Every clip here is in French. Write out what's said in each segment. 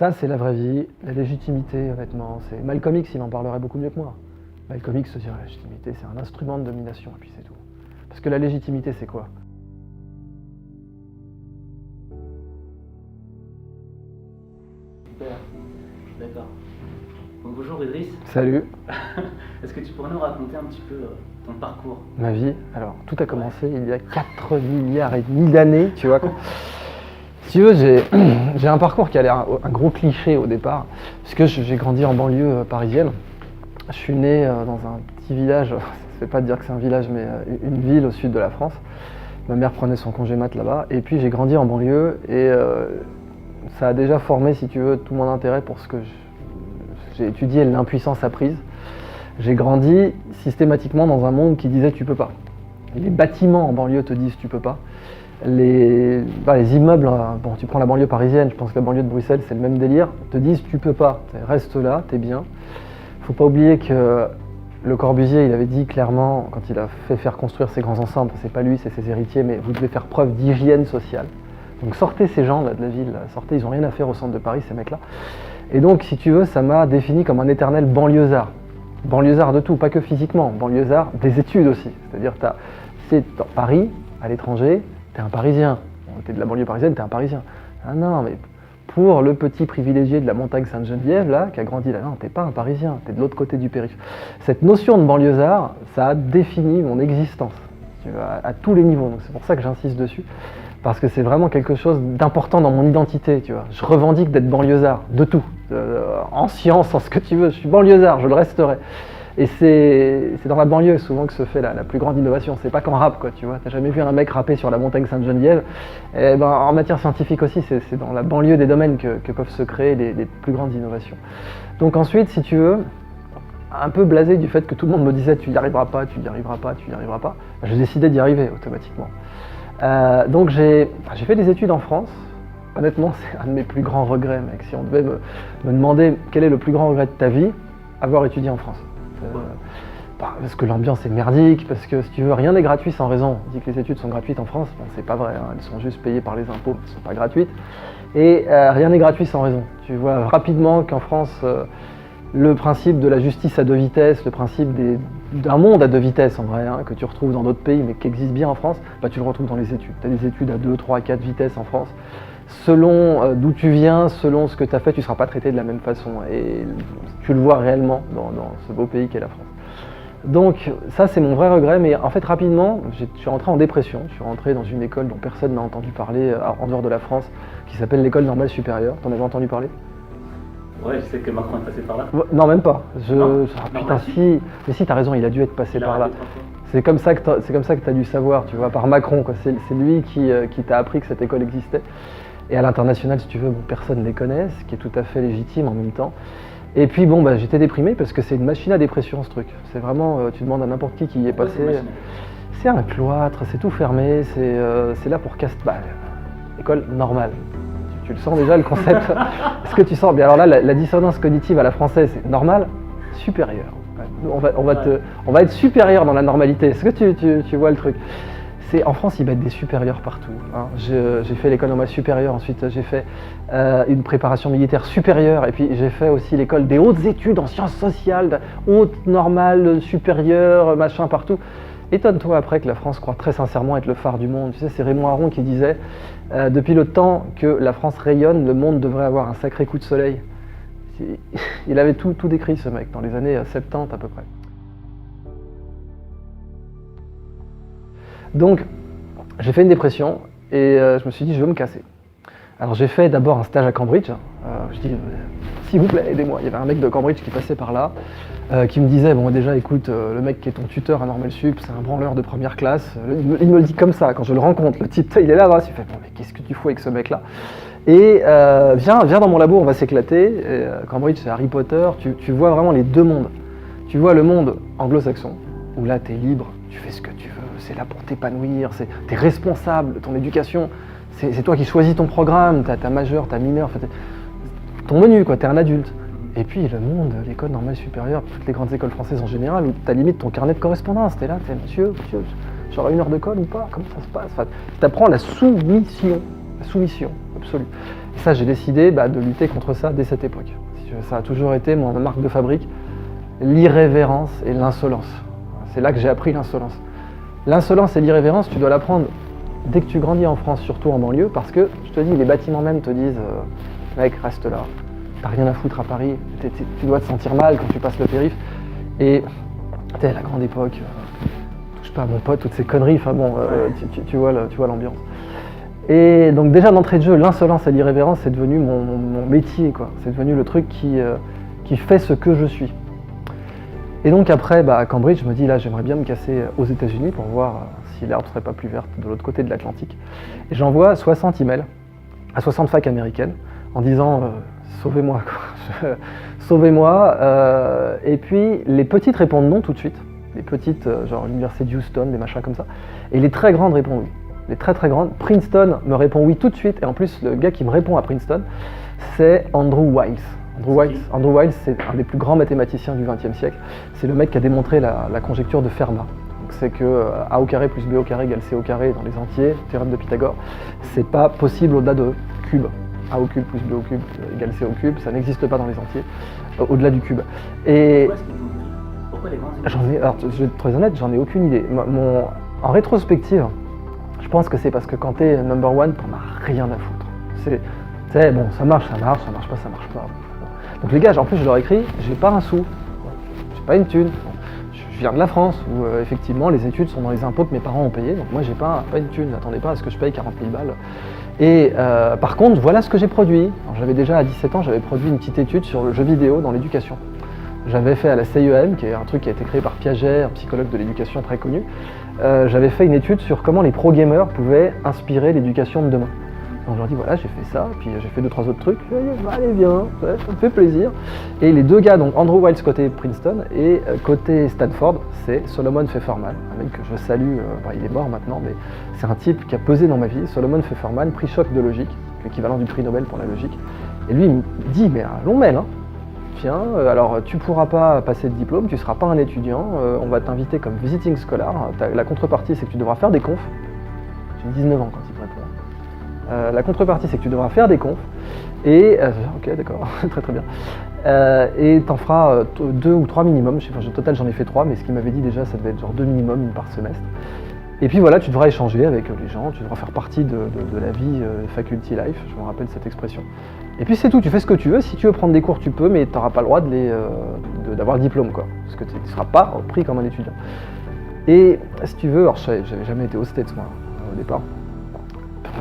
Ça, c'est la vraie vie, la légitimité, honnêtement. Malcolm X, il en parlerait beaucoup mieux que moi. Malcolm X se dirait la légitimité, c'est un instrument de domination, et puis c'est tout. Parce que la légitimité, c'est quoi? Super, d'accord. Donc, bonjour Idriss. Salut. Est-ce que tu pourrais nous raconter un petit peu ton parcours? Ma vie, alors, tout a commencé il y a 4 milliards et demi d'années, tu vois. Si tu veux, j'ai un parcours qui a l'air un gros cliché au départ, puisque j'ai grandi en banlieue parisienne. Je suis né dans un petit village, ça ne fait pas dire que c'est un village, mais une ville au sud de la France. Ma mère prenait son congé mat là-bas, et puis j'ai grandi en banlieue, et ça a déjà formé, si tu veux, tout mon intérêt pour ce que j'ai étudié, l'impuissance apprise. J'ai grandi systématiquement dans un monde qui disait tu peux pas. Les bâtiments en banlieue te disent tu peux pas. Les immeubles, bon, tu prends la banlieue parisienne, je pense que la banlieue de Bruxelles c'est le même délire, te disent tu peux pas, reste là, t'es bien. Faut pas oublier que Le Corbusier, il avait dit clairement, quand il a fait faire construire ces grands ensembles, c'est pas lui, c'est ses héritiers, mais vous devez faire preuve d'hygiène sociale. Donc sortez ces gens là de la ville, là, sortez, ils ont rien à faire au centre de Paris, ces mecs-là. Et donc, si tu veux, ça m'a défini comme un éternel banlieusard. Banlieusard de tout, pas que physiquement, banlieusard des études aussi. C'est-à-dire, c'est dans Paris, à l'étranger, t'es un Parisien. T'es de la banlieue parisienne, t'es un Parisien. Ah non, mais pour le petit privilégié de la montagne Sainte-Geneviève, là, qui a grandi là, non, t'es pas un Parisien, t'es de l'autre côté du périph'. Cette notion de banlieusard, ça a défini mon existence, tu vois, à tous les niveaux. Donc c'est pour ça que j'insiste dessus, parce que c'est vraiment quelque chose d'important dans mon identité, tu vois. Je revendique d'être banlieusard, de tout, en science, en ce que tu veux. Je suis banlieusard, je le resterai. Et c'est dans la banlieue souvent que se fait la plus grande innovation. C'est pas qu'en rap, quoi, tu vois. T'as jamais vu un mec rapper sur la montagne Sainte-Geneviève? Et ben, en matière scientifique aussi, c'est dans la banlieue des domaines que peuvent se créer les plus grandes innovations. Donc ensuite, si tu veux, un peu blasé du fait que tout le monde me disait tu n'y arriveras pas, tu n'y arriveras pas, tu n'y arriveras pas, j'ai décidé d'y arriver automatiquement. Donc j'ai fait des études en France. Honnêtement, c'est un de mes plus grands regrets, mec. Si on devait me demander quel est le plus grand regret de ta vie, avoir étudié en France. Parce que l'ambiance est merdique, parce que si tu veux, rien n'est gratuit sans raison. On dit que les études sont gratuites en France, bon, c'est pas vrai, hein. Elles sont juste payées par les impôts, elles ne sont pas gratuites. Et rien n'est gratuit sans raison. Tu vois rapidement qu'en France, le principe de la justice à deux vitesses, le principe d'un monde à deux vitesses en vrai, hein, que tu retrouves dans d'autres pays mais qui existe bien en France, bah, tu le retrouves dans les études. Tu as des études à 2, 3, 4 vitesses en France. Selon d'où tu viens, selon ce que tu as fait, tu ne seras pas traité de la même façon. Et tu le vois réellement dans ce beau pays qu'est la France. Donc ça c'est mon vrai regret, mais en fait rapidement, je suis rentré en dépression. Je suis rentré dans une école dont personne n'a entendu parler en dehors de la France, qui s'appelle l'école normale supérieure. T'en avais entendu parler? Ouais, je sais que Macron est passé par là. Non, même pas. Putain, si. Mais si, t'as raison, il a dû être passé par là. C'est comme ça que t'as dû savoir, tu vois, par Macron, quoi. C'est lui qui t'a appris que cette école existait. Et à l'international, si tu veux, bon, personne ne les connaît, ce qui est tout à fait légitime en même temps. Et puis bon, bah, j'étais déprimé parce que c'est une machine à dépression ce truc. C'est vraiment, tu demandes à n'importe qui y est passé. C'est un cloître, c'est tout fermé, c'est là pour école normale. Tu le sens déjà le concept. Est-ce que tu sens bien? Alors là, la dissonance cognitive à la française, c'est normal, supérieur. On va être supérieur dans la normalité. Est-ce que tu vois le truc? En France, ils mettent des supérieurs partout. Hein. J'ai fait l'école normale supérieure, ensuite j'ai fait une préparation militaire supérieure, et puis j'ai fait aussi l'école des hautes études en sciences sociales, haute, normale, supérieure, machin, partout. Étonne-toi après que la France croit très sincèrement être le phare du monde. Tu sais, c'est Raymond Aron qui disait depuis le temps que la France rayonne, le monde devrait avoir un sacré coup de soleil. Il avait tout décrit, ce mec, dans les années 70 à peu près. Donc, j'ai fait une dépression et je me suis dit, je veux me casser. Alors j'ai fait d'abord un stage à Cambridge. Je dis, s'il vous plaît, aidez-moi. Il y avait un mec de Cambridge qui passait par là, qui me disait, bon déjà, écoute, le mec qui est ton tuteur à Normal Sup, c'est un branleur de première classe. Il me le dit comme ça, quand je le rencontre. Le type, il est là, il fait, bon, mais qu'est-ce que tu fous avec ce mec-là? Et viens dans mon labo, on va s'éclater. Cambridge, c'est Harry Potter. Tu vois vraiment les deux mondes. Tu vois le monde anglo-saxon, où là, tu es libre, tu fais ce que tu veux. C'est là pour t'épanouir, t'es responsable de ton éducation, c'est toi qui choisis ton programme, t'as majeur, t'as mineur, ton menu, quoi, t'es un adulte. Et puis le monde, l'école normale supérieure, toutes les grandes écoles françaises en général, où t'as limite ton carnet de correspondance, t'es là, monsieur, j'aurai une heure de colle ou pas, comment ça se passe? T'apprends la soumission absolue. Et ça, j'ai décidé de lutter contre ça dès cette époque. Ça a toujours été ma marque de fabrique, l'irrévérence et l'insolence. C'est là que j'ai appris l'insolence. L'insolence et l'irrévérence, tu dois l'apprendre dès que tu grandis en France, surtout en banlieue, parce que, je te dis, les bâtiments même te disent mec, reste là, t'as rien à foutre à Paris, tu dois te sentir mal quand tu passes le périph'. Et t'es la grande époque, touche pas à mon pote, toutes ces conneries, enfin bon, tu vois l'ambiance. Et donc déjà d'entrée de jeu, l'insolence et l'irrévérence, c'est devenu mon métier, quoi. C'est devenu le truc qui fait ce que je suis. Et donc après, à Cambridge, je me dis là, j'aimerais bien me casser aux États-Unis pour voir si l'herbe serait pas plus verte de l'autre côté de l'Atlantique. Et j'envoie 60 emails à 60 facs américaines en disant sauvez-moi, quoi. Sauvez-moi. Et puis les petites répondent non tout de suite. Les petites, genre l'université de Houston, des machins comme ça. Et les très grandes répondent oui. Les très très grandes. Princeton me répond oui tout de suite. Et en plus, le gars qui me répond à Princeton, c'est Andrew Wiles. Andrew Wiles, c'est un des plus grands mathématiciens du XXe siècle. C'est le mec qui a démontré la conjecture de Fermat. C'est que A au carré plus B au carré égale C au carré dans les entiers, théorème de Pythagore, c'est pas possible au-delà de cube. A au cube plus B au cube égale C au cube, ça n'existe pas dans les entiers, au-delà du cube. Et pourquoi les grands alors, je vais être très honnête, j'en ai aucune idée. En rétrospective, je pense que c'est parce que quand t'es number one, t'en as rien à foutre. C'est bon, ça marche pas, ça marche pas. Donc les gars, en plus je leur écris, j'ai pas un sou, j'ai pas une thune. Je viens de la France où effectivement les études sont dans les impôts que mes parents ont payés, donc moi j'ai pas une thune, n'attendez pas à ce que je paye 40 000 balles. Et par contre, voilà ce que j'ai produit. J'avais déjà à 17 ans, j'avais produit une petite étude sur le jeu vidéo dans l'éducation. J'avais fait à la CEM, qui est un truc qui a été créé par Piaget, un psychologue de l'éducation très connu. J'avais fait une étude sur comment les pro-gamers pouvaient inspirer l'éducation de demain. Donc je leur dis voilà, j'ai fait ça, puis j'ai fait 2-3 autres trucs, allez viens, ouais, ça me fait plaisir. Et les deux gars, donc Andrew Wiles côté Princeton et côté Stanford, c'est Solomon Pfefferman, un mec que je salue, il est mort maintenant, mais c'est un type qui a pesé dans ma vie. Solomon Pfefferman, prix Choc de logique, l'équivalent du prix Nobel pour la logique. Et lui il me dit mais un long mail, hein. Tiens, alors tu pourras pas passer de diplôme, tu seras pas un étudiant, on va t'inviter comme visiting scholar. La contrepartie c'est que tu devras faire des confs. J'ai 19 ans quand il me répond. La contrepartie, c'est que tu devras faire des confs, et ok, d'accord, très très bien, et t'en feras 2 ou 3 minimum, je sais pas, au total j'en ai fait 3, mais ce qu'il m'avait dit déjà, ça devait être genre 2 minimum par semestre. Et puis voilà, tu devras échanger avec les gens, tu devras faire partie de la vie faculty life, je me rappelle cette expression. Et puis c'est tout, tu fais ce que tu veux, si tu veux prendre des cours, tu peux, mais t'auras pas le droit d'avoir le diplôme, quoi, parce que tu seras pas pris comme un étudiant. Et si tu veux, alors j'avais jamais été au States, moi, au départ.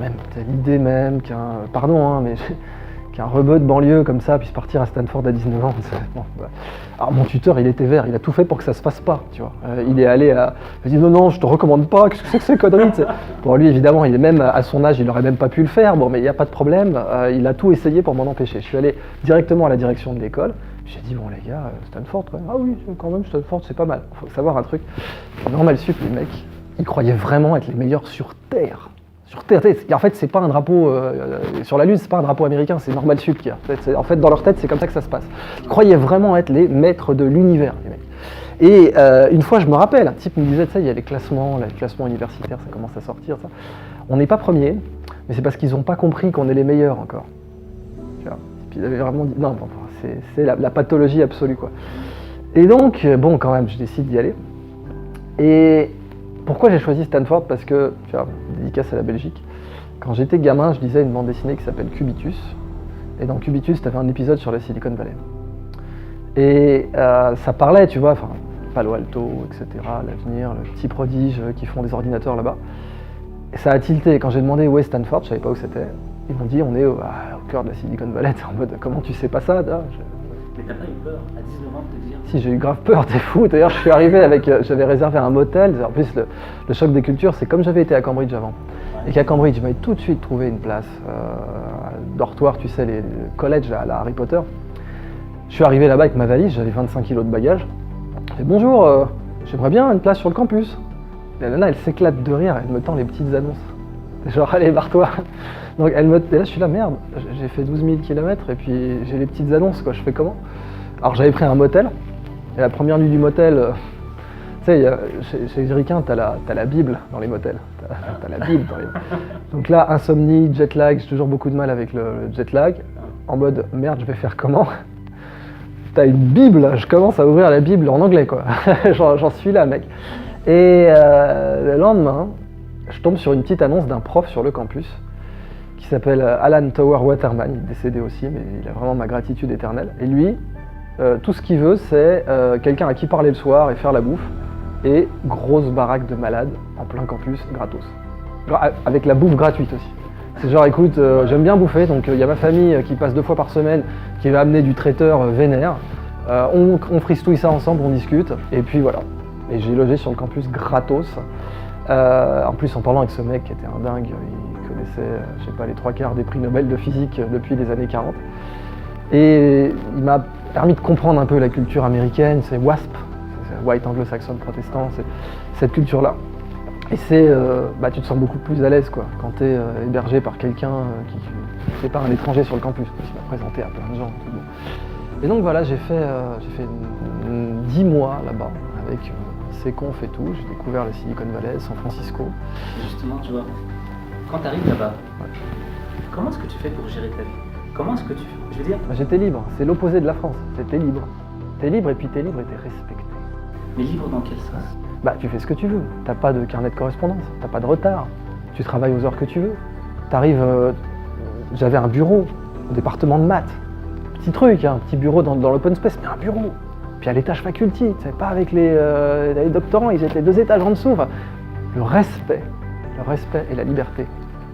Même l'idée même qu'un rebeu de banlieue comme ça puisse partir à Stanford à 19 ans. Bon, voilà. Alors mon tuteur, il était vert, il a tout fait pour que ça se fasse pas, tu vois. Il est allé il dit non, je te recommande pas, qu'est-ce que c'est que ces conneries, t'sais. Pour lui, évidemment, il est même à son âge, il aurait même pas pu le faire, bon, mais il n'y a pas de problème, il a tout essayé pour m'en empêcher. Je suis allé directement à la direction de l'école, j'ai dit bon les gars, Stanford, quoi. Ah oui, quand même, Stanford, c'est pas mal. Faut savoir un truc, normal sup, les mecs, ils croyaient vraiment être les meilleurs sur Terre. Sur Terre, en fait, c'est pas un drapeau sur la Lune, c'est pas un drapeau américain, c'est Normal Sup qui a. En fait, dans leur tête, c'est comme ça que ça se passe. Ils croyaient vraiment être les maîtres de l'univers, les mecs. Et une fois, je me rappelle, un type me disait, tu sais, il y a les classements universitaires, ça commence à sortir, ça. On n'est pas premier, mais c'est parce qu'ils n'ont pas compris qu'on est les meilleurs encore. Tu vois. Puis ils avaient vraiment dit, non, bon, c'est la pathologie absolue, quoi. Et donc, bon, quand même, je décide d'y aller. Et pourquoi j'ai choisi Stanford? Parce que, tu vois, dédicace à la Belgique, quand j'étais gamin, je lisais une bande dessinée qui s'appelle Cubitus. Et dans Cubitus, tu avais un épisode sur la Silicon Valley. Et ça parlait, tu vois, enfin, Palo Alto, etc., l'avenir, le petit prodige qui font des ordinateurs là-bas. Et ça a tilté. Quand j'ai demandé où est Stanford, je savais pas où c'était. Ils m'ont dit, on est au cœur de la Silicon Valley. T'es en mode, comment tu sais pas ça? Mais t'as pas eu peur à 19 ans de te dire? Si, j'ai eu grave peur, t'es fou. D'ailleurs, je suis arrivé j'avais réservé un motel. En plus, le choc des cultures, c'est comme j'avais été à Cambridge avant. Ouais. Et qu'à Cambridge, je m'avais tout de suite trouvé une place, dortoir, tu sais, les collèges à la Harry Potter. Je suis arrivé là-bas avec ma valise, j'avais 25 kilos de bagages. Je fais bonjour, j'aimerais bien une place sur le campus. Et la nana, elle s'éclate de rire, elle me tend les petites annonces. Genre, allez, barre-toi. Donc, et là, je suis là, merde, j'ai fait 12 000 km et puis j'ai les petites annonces, quoi, je fais comment? Alors, j'avais pris un motel, et la première nuit du motel, sais, chez les Ricains, t'as la Bible dans les motels. T'as la Bible dans les... Donc là, insomnie, jet lag, j'ai toujours beaucoup de mal avec le jet lag. En mode, merde, je vais faire comment? T'as une Bible, je commence à ouvrir la Bible en anglais, quoi. J'en suis là, mec. Et le lendemain, je tombe sur une petite annonce d'un prof sur le campus qui s'appelle Alan Tower Waterman, il est décédé aussi, mais il a vraiment ma gratitude éternelle. Et lui, tout ce qu'il veut, c'est quelqu'un à qui parler le soir et faire la bouffe, et grosse baraque de malades en plein campus, gratos. Avec la bouffe gratuite aussi. C'est genre, écoute, j'aime bien bouffer, donc il y a ma famille qui passe 2 fois par semaine, qui va amener du traiteur vénère. On fristouille ça ensemble, on discute, et puis voilà. Et j'ai logé sur le campus gratos. En plus, en parlant avec ce mec qui était un dingue, il connaissait, je sais pas, les 3/4 des prix Nobel de physique depuis les années 40. Et il m'a permis de comprendre un peu la culture américaine, c'est WASP, c'est White Anglo-Saxon Protestant, c'est cette culture-là. Et tu te sens beaucoup plus à l'aise quoi, quand tu es hébergé par quelqu'un qui c'est pas un étranger sur le campus, qui m'a présenté à plein de gens. Et donc voilà, j'ai fait 10 mois là-bas avec ces confs et tout. J'ai découvert le Silicon Valley, San Francisco. Et justement, tu vois, quand tu arrives là-bas, comment est-ce que tu fais pour gérer ta vie? Comment est-ce que tu fais? Je veux dire... J'étais libre, c'est l'opposé de la France, t'es libre. T'es libre et puis t'es libre et t'es respecté. Mais libre dans quel sens? Tu fais ce que tu veux, t'as pas de carnet de correspondance, t'as pas de retard, tu travailles aux heures que tu veux. T'arrives, j'avais un bureau au département de maths, petit truc, un petit bureau dans l'open space, mais un bureau. Puis à l'étage faculty, tu sais, pas avec les doctorants, ils étaient 2 étages en dessous. Enfin, le respect et la liberté.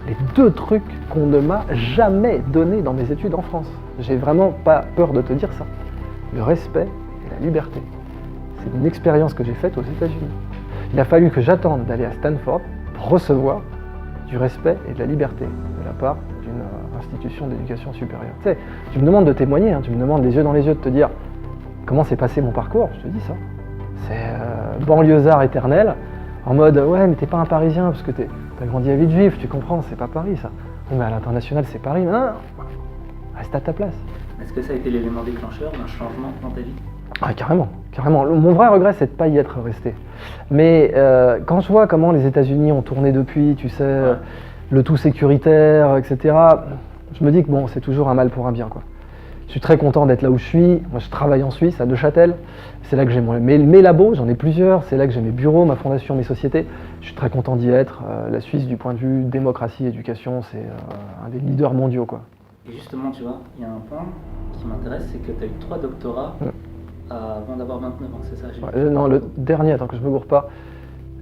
Les 2 trucs qu'on ne m'a jamais donnés dans mes études en France. J'ai vraiment pas peur de te dire ça. Le respect et la liberté. C'est une expérience que j'ai faite aux États-Unis. Il a fallu que j'attende d'aller à Stanford pour recevoir du respect et de la liberté de la part d'une institution d'éducation supérieure. Tu sais, tu me demandes de témoigner, hein, tu me demandes les yeux dans les yeux de te dire comment s'est passé mon parcours, je te dis ça. C'est banlieusard éternel, en mode ouais mais t'es pas un Parisien parce que t'as grandi à Villejuif, tu comprends, c'est pas Paris ça. Oui, mais à l'international c'est Paris, non, reste à ta place. Est-ce que ça a été l'élément déclencheur d'un changement dans ta vie? Ah, carrément. Mon vrai regret, c'est de ne pas y être resté. Mais quand je vois comment les États-Unis ont tourné depuis, tu sais, le tout sécuritaire, etc., je me dis que bon, c'est toujours un mal pour un bien, quoi. Je suis très content d'être là où je suis. Moi, je travaille en Suisse, à Neuchâtel. C'est là que j'ai mes labos, j'en ai plusieurs. C'est là que j'ai mes bureaux, ma fondation, mes sociétés. Je suis très content d'y être. La Suisse, du point de vue démocratie, éducation, c'est un des leaders mondiaux, quoi. Et justement, tu vois, il y a un point qui m'intéresse, c'est que tu as eu 3 doctorats. Avant d'avoir 29 ans, c'est ça? Non, le dernier, attends que je me gourre pas.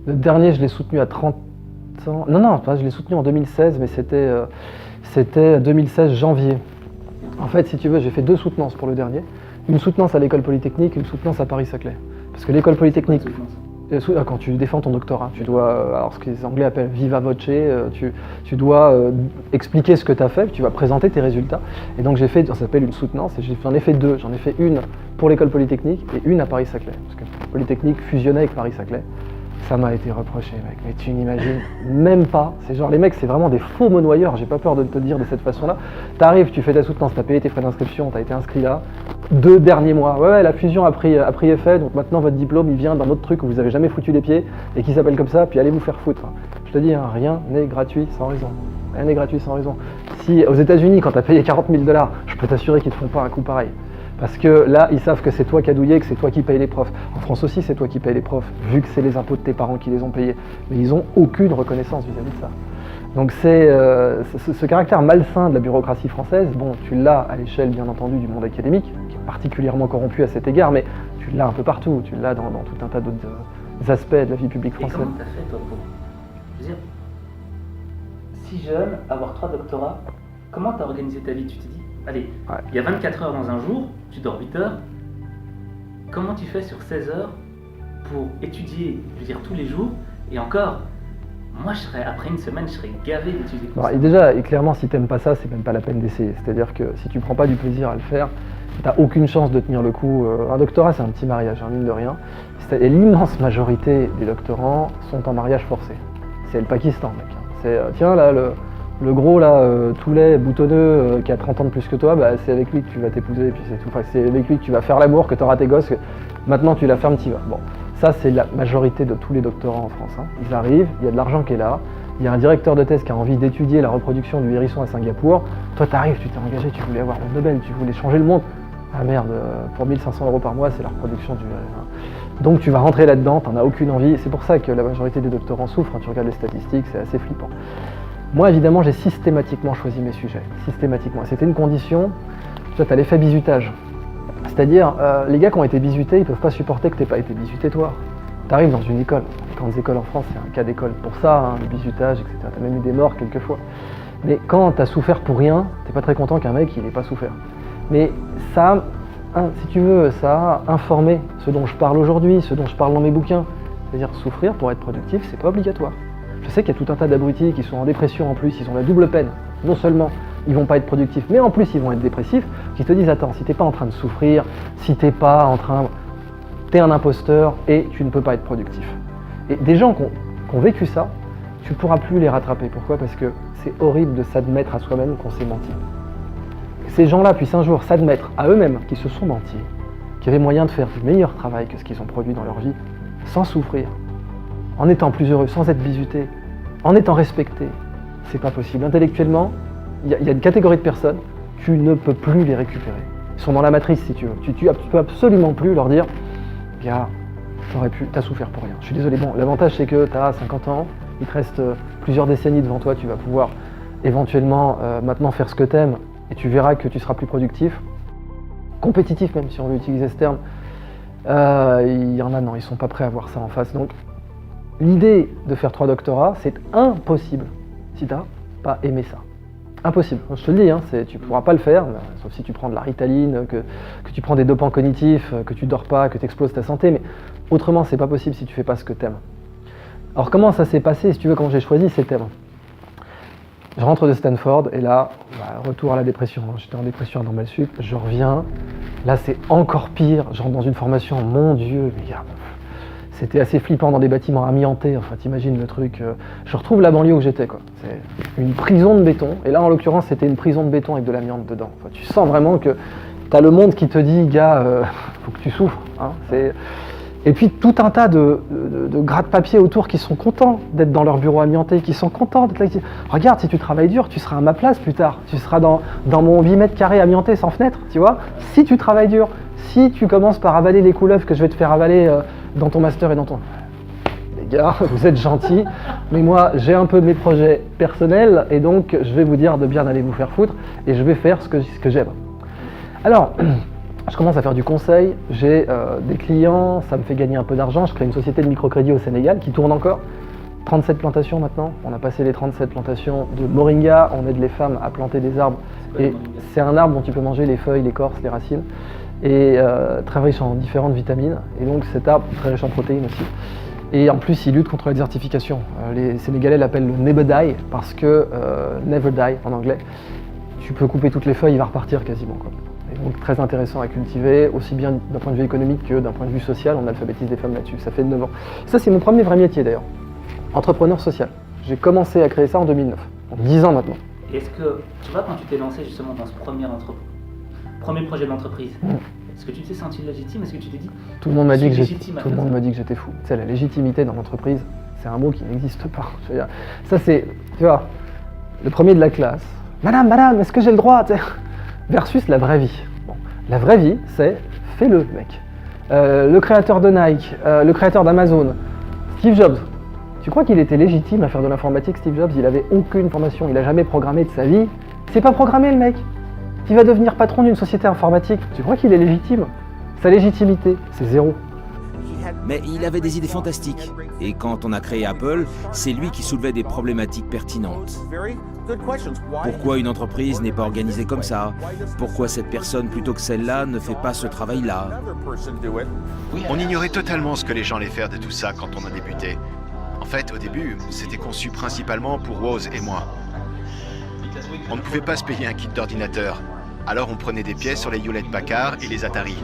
Le dernier, je l'ai soutenu à 30 ans. Non, je l'ai soutenu en 2016, mais c'était 2016 janvier. En fait, si tu veux, j'ai fait 2 soutenances pour le dernier. Une soutenance à l'école polytechnique, une soutenance à Paris-Saclay. Parce que l'école polytechnique, quand tu défends ton doctorat, tu dois, alors ce que les Anglais appellent viva voce, tu dois expliquer ce que tu as fait, tu vas présenter tes résultats. Et donc j'ai fait, ça s'appelle une soutenance, et j'en ai fait 2. J'en ai fait une pour l'école polytechnique et une à Paris-Saclay. Parce que Polytechnique fusionnait avec Paris-Saclay. Ça m'a été reproché, mec, mais tu n'imagines même pas. C'est genre, les mecs, c'est vraiment des faux monnoyeurs, j'ai pas peur de te le dire de cette façon-là. T'arrives, tu fais ta soutenance, t'as payé tes frais d'inscription, t'as été inscrit là. 2 derniers mois. Ouais, la fusion a pris effet, donc maintenant votre diplôme, il vient d'un autre truc où vous avez jamais foutu les pieds et qui s'appelle comme ça, puis allez vous faire foutre. Je te dis, hein, rien n'est gratuit sans raison. Rien n'est gratuit sans raison. Si aux États-Unis, quand t'as payé 40 000 $, je peux t'assurer qu'ils te font pas un coup pareil. Parce que là, ils savent que c'est toi qui as douillé, que c'est toi qui payes les profs. En France aussi, c'est toi qui payes les profs, vu que c'est les impôts de tes parents qui les ont payés. Mais ils n'ont aucune reconnaissance vis-à-vis de ça. Donc c'est ce caractère malsain de la bureaucratie française, bon, tu l'as à l'échelle, bien entendu, du monde académique, qui est particulièrement corrompu à cet égard, mais tu l'as un peu partout, tu l'as dans tout un tas d'autres aspects de la vie publique française. Et comment t'as fait, toi, pour... Je veux dire, si jeune, avoir 3 doctorats, comment t'as organisé ta vie? Tu t'es dit, allez, il y a 24 heures dans un jour, tu dors 8 heures. Comment tu fais sur 16 heures pour étudier, je veux dire, tous les jours? Et encore, moi, après une semaine, je serais gavé d'étudier comme ça. Et déjà, et clairement, si t'aimes pas ça, c'est même pas la peine d'essayer. C'est-à-dire que si tu prends pas du plaisir à le faire, t'as aucune chance de tenir le coup. Un doctorat, c'est un petit mariage, hein, mine de rien. Et l'immense majorité des doctorants sont en mariage forcé. C'est le Pakistan, mec. C'est, tiens, là, le gros, là, tout laid, boutonneux, qui a 30 ans de plus que toi, bah, c'est avec lui que tu vas t'épouser, et puis c'est tout. Enfin, c'est avec lui que tu vas faire l'amour, que tu auras tes gosses, que maintenant tu la fermes, t'y vas. Bon. Ça, c'est la majorité de tous les doctorants en France. Hein. Ils arrivent, il y a de l'argent qui est là, il y a un directeur de thèse qui a envie d'étudier la reproduction du hérisson à Singapour. Toi, tu arrives, tu t'es engagé, tu voulais avoir le Nobel, tu voulais changer le monde. Ah merde, pour 1 500 € par mois, c'est la reproduction du hérisson. Donc tu vas rentrer là-dedans, tu n'en as aucune envie. C'est pour ça que la majorité des doctorants souffrent. Hein. Tu regardes les statistiques, c'est assez flippant. Moi, évidemment, j'ai systématiquement choisi mes sujets. Systématiquement. C'était une condition. Tu vois, tu as l'effet bizutage. C'est-à-dire, les gars qui ont été bizutés, ils ne peuvent pas supporter que tu n'aies pas été bizuté toi. Tu arrives dans une école. Les grandes écoles en France, c'est un cas d'école pour ça, hein, le bizutage, etc. Tu as même eu des morts quelquefois. Mais quand tu as souffert pour rien, tu n'es pas très content qu'un mec, il n'ait pas souffert. Mais ça, si tu veux, ça a informé ce dont je parle aujourd'hui, ce dont je parle dans mes bouquins. C'est-à-dire, souffrir pour être productif, c'est pas obligatoire. Je sais qu'il y a tout un tas d'abrutis qui sont en dépression en plus, ils ont la double peine. Non seulement ils vont pas être productifs, mais en plus ils vont être dépressifs, qui te disent attends, si t'es pas en train de souffrir, si t'es pas en train... T'es un imposteur et tu ne peux pas être productif. Et des gens qui ont vécu ça, tu pourras plus les rattraper. Pourquoi ? Parce que c'est horrible de s'admettre à soi-même qu'on s'est menti. Ces gens-là puissent un jour s'admettre à eux-mêmes qu'ils se sont mentis, qu'il y avait moyen de faire du meilleur travail que ce qu'ils ont produit dans leur vie, sans souffrir, en étant plus heureux, sans être bizuté, en étant respecté. C'est pas possible. Intellectuellement, il y a une catégorie de personnes, tu ne peux plus les récupérer. Ils sont dans la matrice si tu veux. Tu peux absolument plus leur dire « Gars, t'as souffert pour rien. Je suis désolé. » Bon, l'avantage c'est que t'as 50 ans, il te reste plusieurs décennies devant toi, tu vas pouvoir éventuellement maintenant faire ce que t'aimes et tu verras que tu seras plus productif. Compétitif même si on veut utiliser ce terme. Il y en a, non, ils sont pas prêts à voir ça en face. Donc, l'idée de faire 3 doctorats, c'est impossible si tu n'as pas aimé ça. Impossible. Je te le dis, hein, tu ne pourras pas le faire, sauf si tu prends de la Ritaline, que tu prends des dopants cognitifs, que tu dors pas, que tu exploses ta santé, mais autrement, c'est pas possible si tu fais pas ce que tu aimes. Alors, comment ça s'est passé, si tu veux, quand j'ai choisi ces thèmes ? Je rentre de Stanford et là, retour à la dépression. J'étais en dépression à Normal Sup, je reviens. Là, c'est encore pire. Je rentre dans une formation, mon Dieu, mais regarde. C'était assez flippant dans des bâtiments amiantés, enfin t'imagines le truc. Je retrouve la banlieue où j'étais, quoi. C'est une prison de béton, et là en l'occurrence c'était une prison de béton avec de l'amiante dedans. Enfin, tu sens vraiment que t'as le monde qui te dit, gars, faut que tu souffres. Hein. Et puis tout un tas de gratte-papier autour qui sont contents d'être dans leur bureau amianté, qui sont contents d'être là. Regarde, si tu travailles dur, tu seras à ma place plus tard. Tu seras dans mon 8 mètres carrés amianté sans fenêtre, tu vois. Si tu travailles dur, si tu commences par avaler les couleuvres que je vais te faire avaler dans ton master et dans ton... Les gars, vous êtes gentils, mais moi j'ai un peu mes projets personnels et donc je vais vous dire de bien aller vous faire foutre et je vais faire ce que j'aime. Alors, je commence à faire du conseil, j'ai des clients, ça me fait gagner un peu d'argent, je crée une société de microcrédit au Sénégal qui tourne encore. 37 plantations maintenant, on a passé les 37 plantations de moringa, on aide les femmes à planter des arbres et c'est un arbre dont tu peux manger les feuilles, l'écorce, les racines. Et très riche en différentes vitamines, et donc cet arbre très riche en protéines aussi. Et en plus, il lutte contre la désertification. Les Sénégalais l'appellent le never die, parce que never die en anglais, tu peux couper toutes les feuilles, il va repartir quasiment, quoi. Et donc très intéressant à cultiver, aussi bien d'un point de vue économique que d'un point de vue social, on alphabétise des femmes là-dessus, ça fait 9 ans. Ça c'est mon premier vrai métier d'ailleurs, entrepreneur social. J'ai commencé à créer ça en 2009, donc 10 ans maintenant. Et est-ce que, tu vois, quand tu t'es lancé justement dans ce premier projet d'entreprise, est-ce que tu t'es senti légitime ? Est-ce que tu t'es dit tout le monde m'a dit que j'étais fou. Tu sais, la légitimité dans l'entreprise, c'est un mot qui n'existe pas. Je veux dire, ça c'est, tu vois, le premier de la classe. Madame, est-ce que j'ai le droit ? Versus la vraie vie. Bon, la vraie vie, c'est fais-le, mec. Le créateur de Nike, le créateur d'Amazon, Steve Jobs. Tu crois qu'il était légitime à faire de l'informatique, Steve Jobs ? Il avait aucune formation, il a jamais programmé de sa vie. C'est pas programmé, le mec. Il va devenir patron d'une société informatique. Tu crois qu'il est légitime ? Sa légitimité, c'est 0. Mais il avait des idées fantastiques. Et quand on a créé Apple, c'est lui qui soulevait des problématiques pertinentes. Pourquoi une entreprise n'est pas organisée comme ça ? Pourquoi cette personne plutôt que celle-là ne fait pas ce travail-là ? On ignorait totalement ce que les gens allaient faire de tout ça quand on a débuté. En fait, au début, c'était conçu principalement pour Woz et moi. On ne pouvait pas se payer un kit d'ordinateur. Alors on prenait des pièces sur les Hewlett-Packard et les Atari.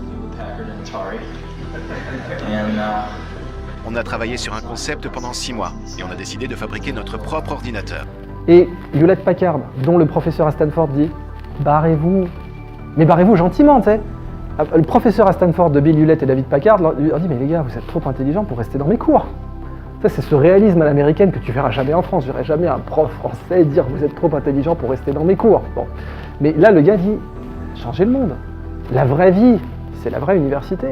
On a travaillé sur un concept pendant 6 mois et on a décidé de fabriquer notre propre ordinateur. Et Hewlett-Packard, dont le professeur à Stanford dit « Barrez-vous, mais barrez-vous gentiment, tu sais. Le professeur à Stanford de Bill Hewlett et David Packard leur dit « Mais les gars, vous êtes trop intelligents pour rester dans mes cours !» Ça, c'est ce réalisme à l'américaine que tu verras jamais en France. Je verrai jamais un prof français dire « Vous êtes trop intelligents pour rester dans mes cours !» Bon. Mais là, le gars dit « Changez le monde. La vraie vie, c'est la vraie université.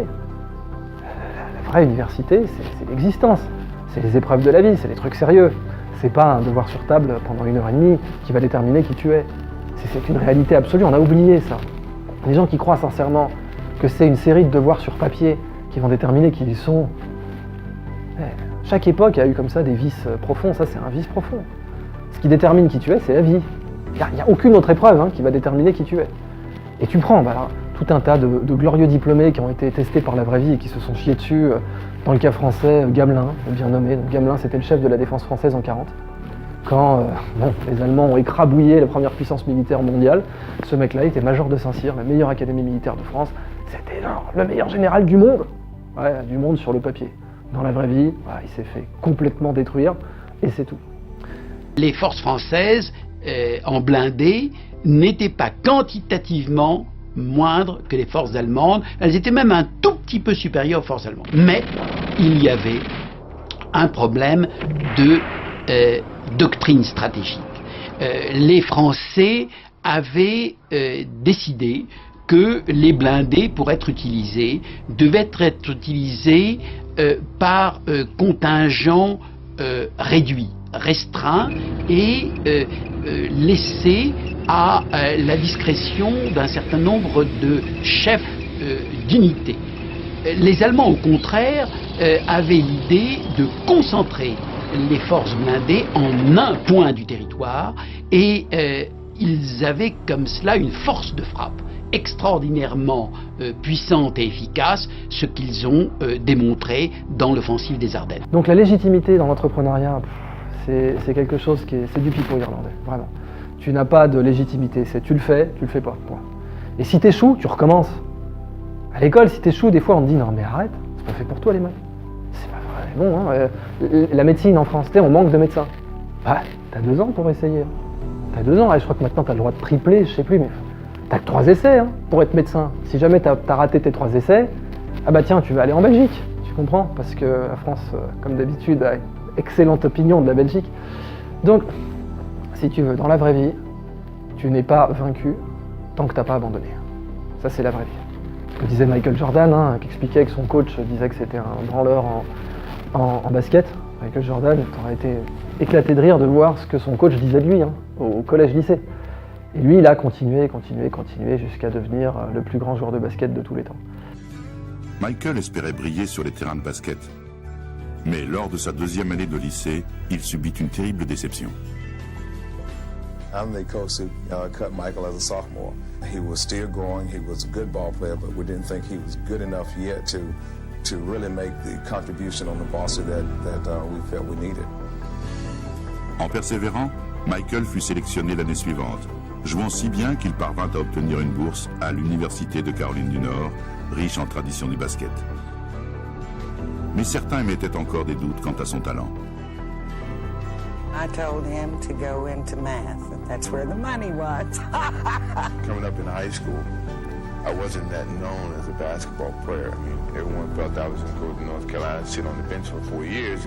La vraie université, c'est l'existence. C'est les épreuves de la vie, c'est les trucs sérieux. C'est pas un devoir sur table pendant 1h30 qui va déterminer qui tu es. C'est une réalité absolue, on a oublié ça. Les gens qui croient sincèrement que c'est une série de devoirs sur papier qui vont déterminer qui ils sont. Chaque époque a eu comme ça des vices profonds, ça c'est un vice profond. Ce qui détermine qui tu es, c'est la vie. Il n'y a aucune autre épreuve qui va déterminer qui tu es. Et tu prends tout un tas de glorieux diplômés qui ont été testés par la vraie vie et qui se sont chiés dessus. Dans le cas français, Gamelin, bien nommé. Donc, Gamelin, c'était le chef de la défense française en 1940. Quand les Allemands ont écrabouillé la première puissance militaire mondiale, ce mec-là était major de Saint-Cyr, la meilleure académie militaire de France. C'était le meilleur général du monde. Ouais, du monde sur le papier. Dans la vraie vie, il s'est fait complètement détruire et c'est tout. Les forces françaises en blindés n'étaient pas quantitativement moindres que les forces allemandes. Elles étaient même un tout petit peu supérieures aux forces allemandes. Mais il y avait un problème de doctrine stratégique. Les Français avaient décidé que les blindés, pour être utilisés, devaient être utilisés par contingent réduit, restreint et laissés à la discrétion d'un certain nombre de chefs d'unités. Les Allemands, au contraire, avaient l'idée de concentrer les forces blindées en un point du territoire et ils avaient comme cela une force de frappe extraordinairement puissante et efficace, ce qu'ils ont démontré dans l'offensive des Ardennes. Donc la légitimité dans l'entrepreneuriat, c'est quelque chose c'est du pipeau irlandais, vraiment. Tu n'as pas de légitimité, c'est tu le fais pas, point. Et si t'échoues, tu recommences. À l'école, si t'échoues, des fois on te dit non mais arrête, c'est pas fait pour toi les maths. C'est pas vrai, bon, la médecine en France, on manque de médecins. Bah, t'as 2 ans pour essayer. T'as 2 ans, je crois que maintenant t'as le droit de tripler, je sais plus, mais t'as que 3 essais pour être médecin. Si jamais t'as raté tes 3 essais, ah bah tiens, tu vas aller en Belgique, tu comprends? Parce que la France, comme d'habitude, a une excellente opinion de la Belgique. Donc, si tu veux, dans la vraie vie, tu n'es pas vaincu tant que t'as pas abandonné. Ça, c'est la vraie vie. Ce que disait Michael Jordan, qui expliquait que son coach disait que c'était un branleur en basket. Michael Jordan, t'aurais été éclaté de rire de voir ce que son coach disait de lui, au collège-lycée. Et lui, il a continué jusqu'à devenir le plus grand joueur de basket de tous les temps. Michael espérait briller sur les terrains de basket. Mais lors de sa 2e année de lycée, il subit une terrible déception. I'm the coach who cut Michael as a sophomore. He was still growing, he was a good ball player, but we didn't think he was good enough yet to really make the contribution on the varsity that we felt we needed. En persévérant, Michael fut sélectionné l'année suivante, jouant si bien qu'il parvint à obtenir une bourse à l'Université de Caroline du Nord, riche en tradition du basket. Mais certains émettaient encore des doutes quant à son talent. I told him to go into math. That's where the money was. Coming up in high school, I wasn't that known as a basketball player. I mean, everyone felt I was going to go to North Carolina and sit on the bench for 4 years.